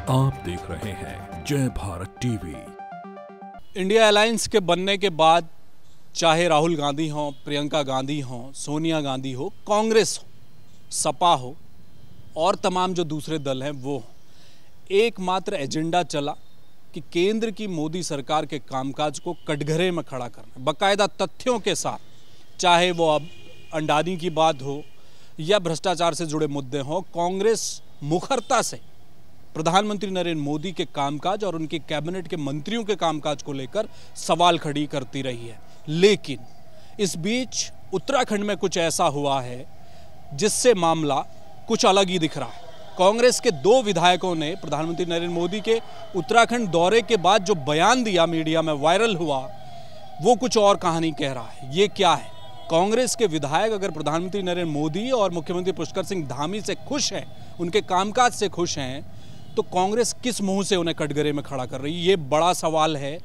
आप देख रहे हैं जय भारत टीवी। इंडिया अलायंस के बनने के बाद चाहे राहुल गांधी हों, प्रियंका गांधी हों, सोनिया गांधी हो, कांग्रेस हो, सपा हो और तमाम जो दूसरे दल हैं वो एकमात्र एजेंडा चला कि केंद्र की मोदी सरकार के कामकाज को कटघरे में खड़ा करना, बाकायदा तथ्यों के साथ, चाहे वो अब अंडानी की बात हो या भ्रष्टाचार से जुड़े मुद्दे हों। कांग्रेस मुखरता से प्रधानमंत्री नरेंद्र मोदी के कामकाज और उनके कैबिनेट के मंत्रियों के कामकाज को लेकर सवाल खड़ी करती रही है। लेकिन इस बीच उत्तराखंड में कुछ ऐसा हुआ है जिससे मामला कुछ अलग ही दिख रहा है। कांग्रेस के दो विधायकों ने प्रधानमंत्री नरेंद्र मोदी के उत्तराखंड दौरे के बाद जो बयान दिया, मीडिया में वायरल हुआ, वो कुछ और कहानी कह रहा है। ये क्या है? कांग्रेस के विधायक अगर प्रधानमंत्री नरेंद्र मोदी और मुख्यमंत्री पुष्कर सिंह धामी से खुश हैं, उनके कामकाज से खुश हैं, तो कांग्रेस किस मुंह से उन्हें कटघरे में खड़ा कर रही है? ये बड़ा सवाल है।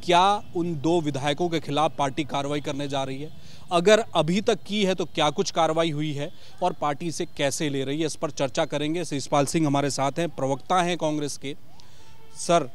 क्या उन दो विधायकों के खिलाफ पार्टी कार्रवाई करने जा रही है? अगर अभी तक की है तो क्या कुछ कार्रवाई हुई है और पार्टी से कैसे ले रही है? इस पर चर्चा करेंगे। शिषपाल सिंह हमारे साथ हैं, प्रवक्ता हैं कांग्रेस के। सर,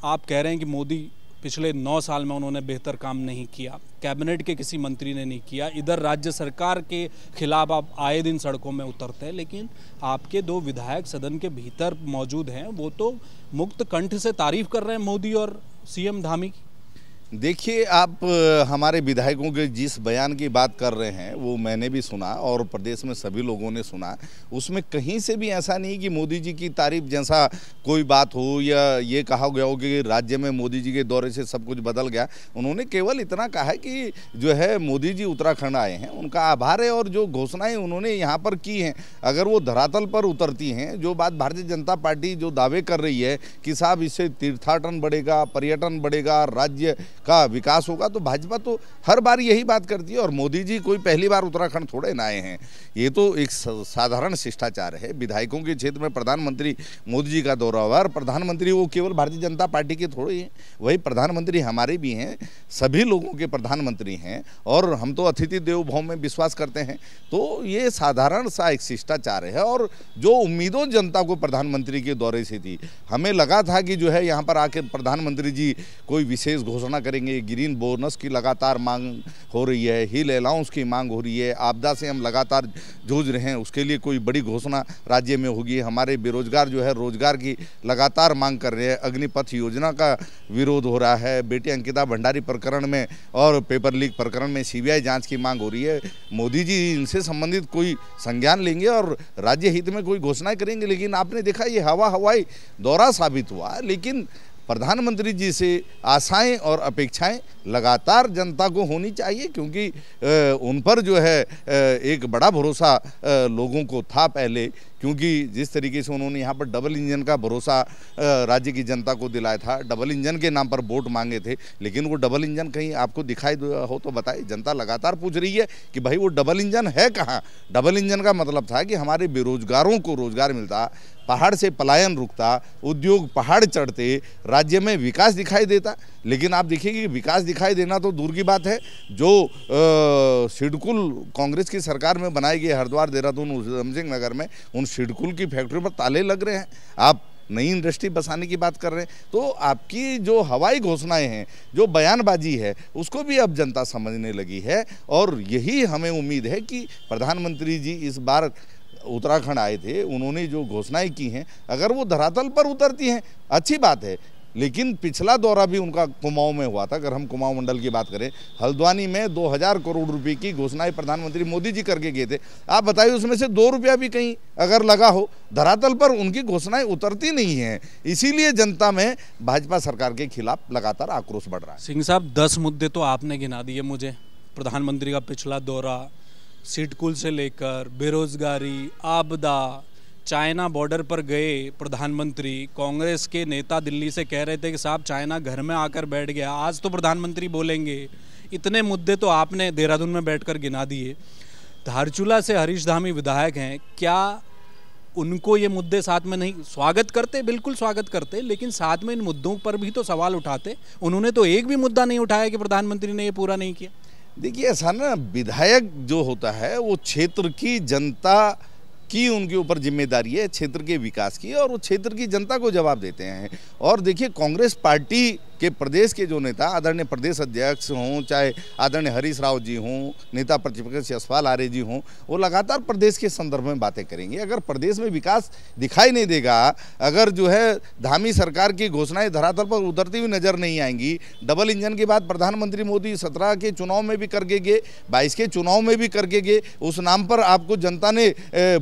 आप कह रहे हैं कि मोदी पिछले 9 साल में उन्होंने बेहतर काम नहीं किया, कैबिनेट के किसी मंत्री ने नहीं किया, इधर राज्य सरकार के खिलाफ आप आए दिन सड़कों में उतरते हैं, लेकिन आपके दो विधायक सदन के भीतर मौजूद हैं, वो तो मुक्त कंठ से तारीफ कर रहे हैं मोदी और सीएम धामी की। देखिए, आप हमारे विधायकों के जिस बयान की बात कर रहे हैं वो मैंने भी सुना और प्रदेश में सभी लोगों ने सुना। उसमें कहीं से भी ऐसा नहीं कि मोदी जी की तारीफ जैसा कोई बात हो या ये कहा गया हो कि राज्य में मोदी जी के दौरे से सब कुछ बदल गया। उन्होंने केवल इतना कहा है कि जो है मोदी जी उत्तराखंड आए हैं, उनका आभार है और जो घोषणाएँ उन्होंने यहाँ पर की हैं, अगर वो धरातल पर उतरती हैं, जो बात भारतीय जनता पार्टी जो दावे कर रही है कि साहब इससे तीर्थाटन बढ़ेगा, पर्यटन बढ़ेगा, राज्य का विकास होगा, तो भाजपा तो हर बार यही बात करती है। और मोदी जी कोई पहली बार उत्तराखंड थोड़े ना आए हैं, ये तो एक साधारण शिष्टाचार है। विधायकों के क्षेत्र में प्रधानमंत्री मोदी जी का दौरा हुआ और प्रधानमंत्री वो केवल भारतीय जनता पार्टी के थोड़े हैं, वही प्रधानमंत्री हमारे भी हैं, सभी लोगों के प्रधानमंत्री हैं और हम तो अतिथि देवो भव में विश्वास करते हैं। तो ये साधारण सा एक शिष्टाचार है। और जो उम्मीदों जनता को प्रधानमंत्री के दौरे से थी, हमें लगा था कि जो है यहाँ पर आकर प्रधानमंत्री जी कोई विशेष घोषणा करेंगे। ग्रीन बोनस की लगातार मांग हो रही है, हिल अलाउंस की मांग हो रही है, आपदा से हम लगातार जूझ रहे हैं, उसके लिए कोई बड़ी घोषणा राज्य में होगी। हमारे बेरोजगार जो है रोजगार की लगातार मांग कर रहे हैं। अग्निपथ योजना का विरोध हो रहा है, बेटी अंकिता भंडारी प्रकरण में और पेपर लीक प्रकरण में सीबीआई जांच की मांग हो रही है। मोदी जी इनसे संबंधित कोई संज्ञान लेंगे और राज्य हित में कोई घोषणाएं करेंगे। लेकिन आपने देखा ये हवाई दौरा साबित हुआ। लेकिन प्रधानमंत्री जी से आशाएं और अपेक्षाएं लगातार जनता को होनी चाहिए, क्योंकि उन पर जो है एक बड़ा भरोसा लोगों को था पहले, क्योंकि जिस तरीके से उन्होंने यहाँ पर डबल इंजन का भरोसा राज्य की जनता को दिलाया था, डबल इंजन के नाम पर वोट मांगे थे, लेकिन वो डबल इंजन कहीं आपको दिखाई हो तो बताइए। जनता लगातार पूछ रही है कि भाई वो डबल इंजन है कहाँ। डबल इंजन का मतलब था कि हमारे बेरोजगारों को रोजगार मिलता, पहाड़ से पलायन रुकता, उद्योग पहाड़ चढ़ते, राज्य में विकास दिखाई देता। लेकिन आप देखिए कि विकास दिखाई देना तो दूर की बात है, जो सिडकुल कांग्रेस की सरकार में बनाई गई हरिद्वार, देहरादून, उधमसिंह नगर में, उन सिडकुल की फैक्ट्री पर ताले लग रहे हैं। आप नई इंडस्ट्री बसाने की बात कर रहे हैं। तो आपकी जो हवाई घोषणाएं हैं, जो बयानबाजी है, उसको भी अब जनता समझने लगी है। और यही हमें उम्मीद है कि प्रधानमंत्री जी इस बार उत्तराखंड आए थे, उन्होंने जो घोषणाएं की हैं, अगर वो धरातल पर उतरती हैं अच्छी बात है। लेकिन पिछला दौरा भी उनका कुमाऊं में हुआ था। अगर हम कुमाऊं मंडल की बात करें, हल्द्वानी में 2000 करोड़ रुपए की घोषणाएं प्रधानमंत्री मोदी जी करके गए थे। आप बताइए उसमें से 2 रुपया भी कहीं अगर लगा हो, धरातल पर उनकी घोषणाएं उतरती नहीं हैं। इसीलिए जनता में भाजपा सरकार के खिलाफ लगातार आक्रोश बढ़ रहा है। सिंह साहब, 10 मुद्दे तो आपने गिना दिए मुझे। प्रधानमंत्री का पिछला दौरा, सिडकुल से लेकर बेरोजगारी, आपदा, चाइना बॉर्डर पर गए प्रधानमंत्री, कांग्रेस के नेता दिल्ली से कह रहे थे कि साहब चाइना घर में आकर बैठ गया, आज तो प्रधानमंत्री बोलेंगे। इतने मुद्दे तो आपने देहरादून में बैठकर गिना दिए। धारचूला से हरीश धामी विधायक हैं, क्या उनको ये मुद्दे साथ में नहीं स्वागत करते? बिल्कुल स्वागत करते, लेकिन साथ में इन मुद्दों पर भी तो सवाल उठाते। उन्होंने तो एक भी मुद्दा नहीं उठाया कि प्रधानमंत्री ने ये पूरा नहीं किया। देखिए, ऐसा ना, विधायक जो होता है वो क्षेत्र की जनता की उनके ऊपर जिम्मेदारी है क्षेत्र के विकास की, और वो क्षेत्र की जनता को जवाब देते हैं। और देखिए, कांग्रेस पार्टी के प्रदेश के जो नेता, आदरणीय प्रदेश अध्यक्ष हों, चाहे आदरणीय हरीश राव जी हों, नेता प्रतिपक्ष यशपाल आर्य जी हों, वो लगातार प्रदेश के संदर्भ में बातें करेंगे। अगर प्रदेश में विकास दिखाई नहीं देगा, अगर जो है धामी सरकार की घोषणाएं धरातल पर उतरती हुई नजर नहीं आएंगी, डबल इंजन की बात प्रधानमंत्री मोदी 17 के चुनाव में भी करके गए, 22 के चुनाव में भी करके गए, उस नाम पर आपको जनता ने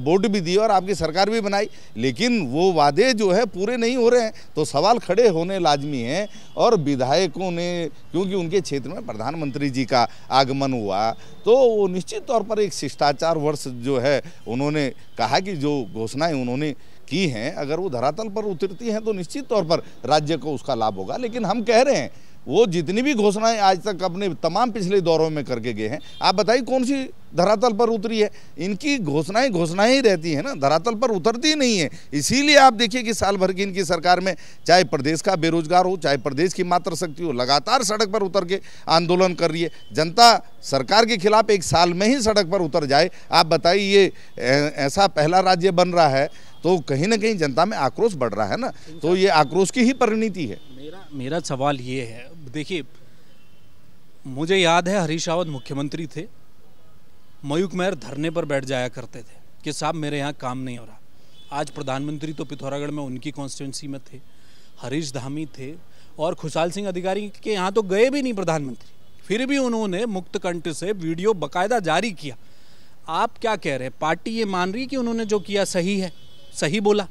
वोट भी दिया और आपकी सरकार भी बनाई, लेकिन वो वादे जो है पूरे नहीं हो रहे हैं, तो सवाल खड़े होने लाजमी हैं। और विधायकों ने, क्योंकि उनके क्षेत्र में प्रधानमंत्री जी का आगमन हुआ, तो वो निश्चित तौर पर एक शिष्टाचार वर्ष जो है, उन्होंने कहा कि जो घोषणाएं उन्होंने की हैं, अगर वो धरातल पर उतरती हैं तो निश्चित तौर पर राज्य को उसका लाभ होगा। लेकिन हम कह रहे हैं, वो जितनी भी घोषणाएं आज तक अपने तमाम पिछले दौरों में करके गए हैं, आप बताइए कौन सी धरातल पर उतरी है? इनकी घोषणाएं ही रहती है ना, धरातल पर उतरती ही नहीं है। इसीलिए आप देखिए कि साल भर की इनकी सरकार में, चाहे प्रदेश का बेरोजगार हो, चाहे प्रदेश की मातृ शक्ति हो, लगातार सड़क पर उतर के आंदोलन कर रही है। जनता सरकार के खिलाफ एक साल में ही सड़क पर उतर जाए, आप बताइए, ये ऐसा पहला राज्य बन रहा है, तो कहीं ना कहीं जनता में आक्रोश बढ़ रहा है ना, तो ये आक्रोश की ही परिणति है। मेरा सवाल ये है, देखिए, मुझे याद है हरीश रावत मुख्यमंत्री थे, मयूख महर धरने पर बैठ जाया करते थे कि साहब मेरे यहाँ काम नहीं हो रहा। आज प्रधानमंत्री तो पिथौरागढ़ में उनकी कॉन्स्टिट्यूंसी में थे, हरीश धामी थे, और खुशहाल सिंह अधिकारी के यहाँ तो गए भी नहीं प्रधानमंत्री, फिर भी उन्होंने मुक्त कंठ से वीडियो बकायदा जारी किया। आप क्या कह रहे हैं, पार्टी ये मान रही कि उन्होंने जो किया सही है, सही बोला?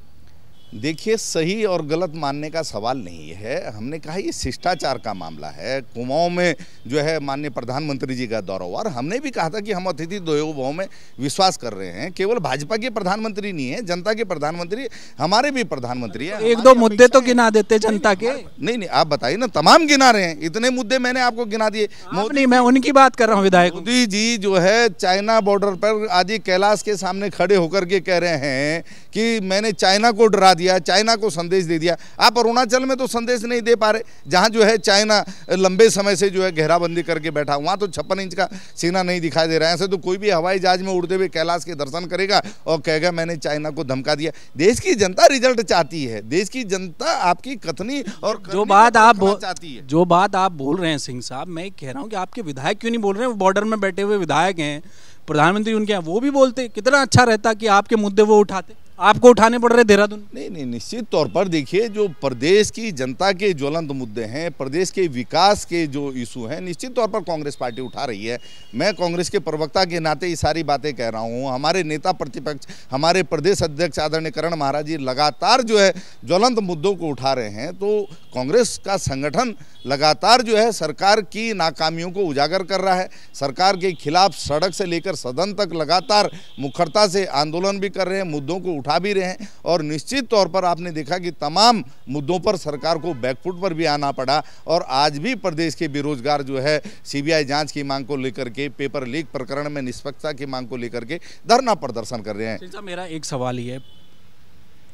देखिए, सही और गलत मानने का सवाल नहीं है, हमने कहा ये शिष्टाचार का मामला है। कुमाऊं में जो है माननीय प्रधानमंत्री जी का दौरा हुआ, और हमने भी कहा था कि हम अतिथि देवो भव में विश्वास कर रहे हैं। केवल भाजपा के प्रधानमंत्री नहीं है, जनता के प्रधानमंत्री, हमारे भी प्रधानमंत्री है। एक दो मुद्दे तो गिना देते जनता के। नहीं, आप बताइए ना, तमाम गिना रहे हैं, इतने मुद्दे मैंने आपको गिना दिए। नहीं, मैं उनकी बात कर रहा हूँ। विधायक मोदी जी जो है चाइना बॉर्डर पर आज कैलाश के सामने खड़े होकर के कह रहे हैं कि मैंने चाइना को डरा दिया, चाइना को संदेश दे दिया। आप अरुणाचल में तो संदेश नहीं दे पा रहे, जहां जो है चाइना लंबे समय से जो है घेराबंदी करके बैठा, वहां तो 56 इंच का सीना नहीं दिखाई दे रहा है। ऐसे तो कोई भी हवाई जहाज में उड़ते हुए कैलाश के दर्शन करेगा और कहेगा मैंने चाइना को धमका दिया। देश की जनता रिजल्ट चाहती है, देश की जनता आपकी कथनी और जो बात आप बोल रहे हैं सिंह साहब, मैं कह रहा हूँ कि आपके विधायक क्यों नहीं बोल रहे हैं? वो बॉर्डर में बैठे हुए विधायक हैं, प्रधानमंत्री उनके हैं, वो भी बोलते। कितना अच्छा रहता कि आपके मुद्दे वो उठाते, आपको उठाने पड़ रहे देहरादून। नहीं, निश्चित तौर पर देखिए, जो प्रदेश की जनता के ज्वलंत मुद्दे हैं, प्रदेश के विकास के जो इशू हैं, निश्चित तौर पर कांग्रेस पार्टी उठा रही है। मैं कांग्रेस के प्रवक्ता के नाते ये सारी बातें कह रहा हूँ। हमारे नेता प्रतिपक्ष, हमारे प्रदेश अध्यक्ष आदरणीय करण महाराज जी लगातार जो है ज्वलंत मुद्दों को उठा रहे हैं। तो कांग्रेस का संगठन लगातार जो है सरकार की नाकामियों को उजागर कर रहा है, सरकार के खिलाफ सड़क से लेकर सदन तक लगातार मुखरता से आंदोलन भी कर रहे हैं, मुद्दों को उठा भी रहे हैं। और निश्चित तौर पर आपने देखा कि तमाम मुद्दों पर सरकार को बैकफुट पर भी आना पड़ा, और आज भी प्रदेश के बेरोजगार जो है सीबीआई जांच की मांग को लेकर के, पेपर लीक प्रकरण में निष्पक्षता की मांग को लेकर के धरना प्रदर्शन कर रहे हैं। मेरा एक सवाल ही है,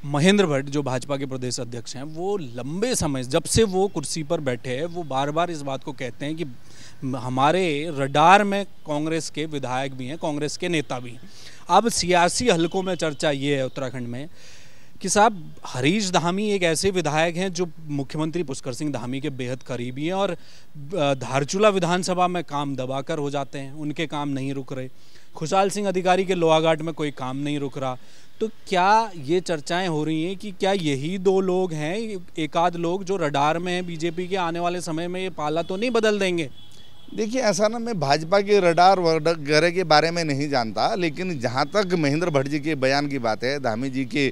महेंद्र भट्ट जो भाजपा के प्रदेश अध्यक्ष हैं, वो लंबे समय जब से वो कुर्सी पर बैठे हैं, वो बार बार इस बात को कहते हैं कि हमारे रडार में कांग्रेस के विधायक भी हैं, कांग्रेस के नेता भी हैं। अब सियासी हलकों में चर्चा ये है उत्तराखंड में कि साहब हरीश धामी एक ऐसे विधायक हैं जो मुख्यमंत्री पुष्कर सिंह धामी के बेहद करीबी हैं, और धारचूला विधानसभा में काम दबाकर हो जाते हैं, उनके काम नहीं रुक रहे। खुशहाल सिंह अधिकारी के लोहाघाट में कोई काम नहीं रुक रहा। तो क्या ये चर्चाएं हो रही हैं कि क्या यही दो लोग हैं, एक आध लोग जो रडार में हैं बीजेपी के, आने वाले समय में ये पाला तो नहीं बदल देंगे? देखिए, ऐसा ना, मैं भाजपा के रडार वगैरह के बारे में नहीं जानता, लेकिन जहाँ तक महेंद्र भट्ट जी के बयान की बात है, धामी जी के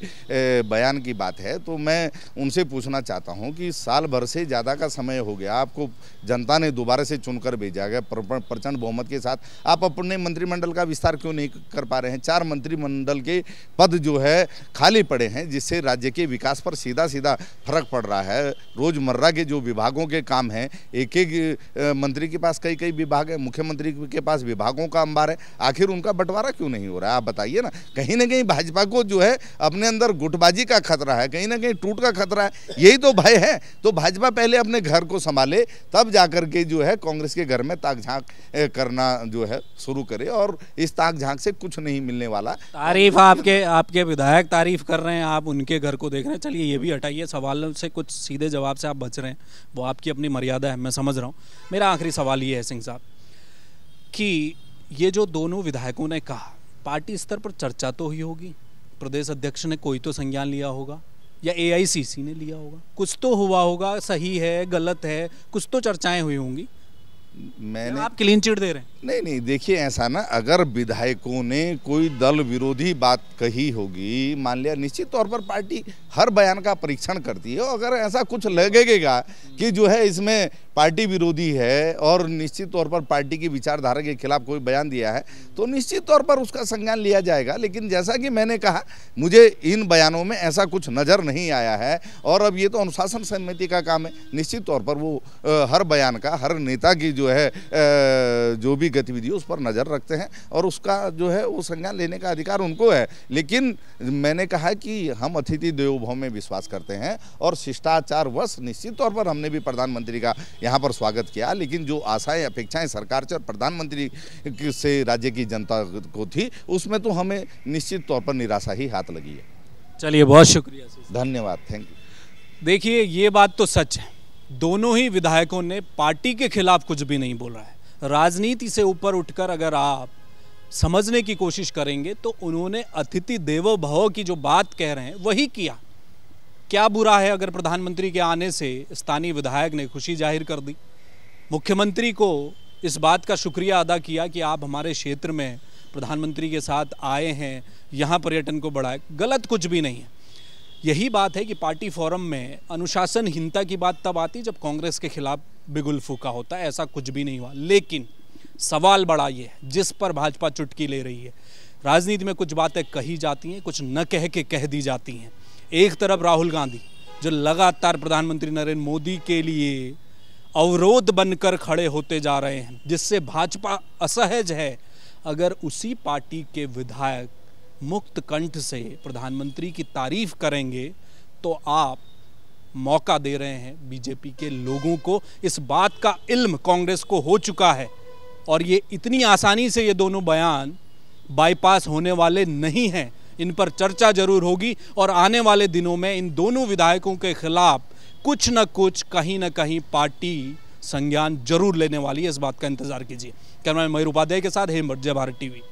बयान की बात है, तो मैं उनसे पूछना चाहता हूँ कि साल भर से ज़्यादा का समय हो गया, आपको जनता ने दोबारा से चुनकर भेजा गया प्रचंड बहुमत के साथ, आप अपने मंत्रिमंडल का विस्तार क्यों नहीं कर पा रहे हैं? 4 मंत्रिमंडल के पद जो है खाली पड़े हैं, जिससे राज्य के विकास पर सीधा सीधा फर्क पड़ रहा है। रोज़मर्रा के जो विभागों के काम हैं, एक एक मंत्री के पास कई कई विभाग है, मुख्यमंत्री के पास विभागों का अंबार है, आखिर उनका बंटवारा क्यों नहीं हो रहा है? आप बताइए ना कहीं भाजपा को जो है अपने अंदर गुटबाजी का खतरा है, कहीं ना कहीं टूट का खतरा है, यही तो भय है। तो भाजपा पहले अपने घर को संभाले, तब जाकर के जो है कांग्रेस के घर में ताक झांक करना जो है शुरू करे, और इस ताक झांक से कुछ नहीं मिलने वाला। तारीफ आपके विधायक तारीफ कर रहे हैं, आप उनके घर को देख रहे हैं। चलिए ये भी हटाइए, सवालों से कुछ सीधे जवाब से आप बच रहे हैं, वो आपकी अपनी मर्यादा है, मैं समझ रहा हूँ। मेरा आखिरी सवाल ये है सिंह साहब कि ये जो दोनों विधायकों ने कहा, पार्टी स्तर पर चर्चा तो हुई होगी, प्रदेश अध्यक्ष ने कोई तो संज्ञान लिया होगा या एआईसीसी ने लिया होगा, कुछ तो हुआ होगा, सही है गलत है, कुछ तो चर्चाएं हुई होंगी। मैंने आप क्लीन चिट दे रहे हैं? नहीं, देखिए ऐसा ना, अगर विधायकों ने कोई दल विरोधी बात कही होगी, मान लिया, निश्चित तौर पर पार्टी हर बयान का परीक्षण करती है। अगर ऐसा कुछ लगेगा कि जो है इसमें पार्टी विरोधी है और निश्चित तौर पर पार्टी की विचारधारा के खिलाफ कोई बयान दिया है, तो निश्चित तौर पर उसका संज्ञान लिया जाएगा। लेकिन जैसा कि मैंने कहा, मुझे इन बयानों में ऐसा कुछ नज़र नहीं आया है, और अब ये तो अनुशासन समिति का काम है, निश्चित तौर पर वो हर बयान का, हर नेता की जो है जो भी गतिविधि उस पर नज़र रखते हैं, और उसका जो है वो संज्ञान लेने का अधिकार उनको है। लेकिन मैंने कहा कि हम अतिथि देवो भव में विश्वास करते हैं, और शिष्टाचारवश निश्चित तौर पर हमने भी प्रधानमंत्री का यहाँ पर स्वागत किया। लेकिन जो आशाएं अपेक्षाएं सरकार से और प्रधानमंत्री से राज्य की जनता को थी, उसमें तो हमें निश्चित तौर पर निराशा ही हाथ लगी है। चलिए बहुत शुक्रिया, धन्यवाद, थैंक यू। देखिए ये बात तो सच है, दोनों ही विधायकों ने पार्टी के खिलाफ कुछ भी नहीं बोला है। राजनीति से ऊपर उठकर अगर आप समझने की कोशिश करेंगे तो उन्होंने अतिथि देवो भव की जो बात कह रहे हैं वही किया। क्या बुरा है अगर प्रधानमंत्री के आने से स्थानीय विधायक ने खुशी जाहिर कर दी, मुख्यमंत्री को इस बात का शुक्रिया अदा किया कि आप हमारे क्षेत्र में प्रधानमंत्री के साथ आए हैं, यहाँ पर्यटन को बढ़ाए, गलत कुछ भी नहीं है। यही बात है कि पार्टी फोरम में अनुशासनहीनता की बात तब आती जब कांग्रेस के खिलाफ बिगुल फूका होता है, ऐसा कुछ भी नहीं हुआ। लेकिन सवाल बड़ा ये है जिस पर भाजपा चुटकी ले रही है। राजनीति में कुछ बातें कही जाती हैं, कुछ न कह के कह दी जाती हैं। एक तरफ राहुल गांधी जो लगातार प्रधानमंत्री नरेंद्र मोदी के लिए अवरोध बनकर खड़े होते जा रहे हैं, जिससे भाजपा असहज है। अगर उसी पार्टी के विधायक मुक्त कंठ से प्रधानमंत्री की तारीफ करेंगे तो आप मौका दे रहे हैं बीजेपी के लोगों को। इस बात का इल्म कांग्रेस को हो चुका है, और ये इतनी आसानी से ये दोनों बयान बाईपास होने वाले नहीं हैं। इन पर चर्चा जरूर होगी, और आने वाले दिनों में इन दोनों विधायकों के खिलाफ कुछ न कुछ कहीं न कहीं पार्टी संज्ञान जरूर लेने वाली है। इस बात का इंतजार कीजिए। कैमरामैन मयूर उपाध्याय के साथ हेमंत, जय भारत टीवी।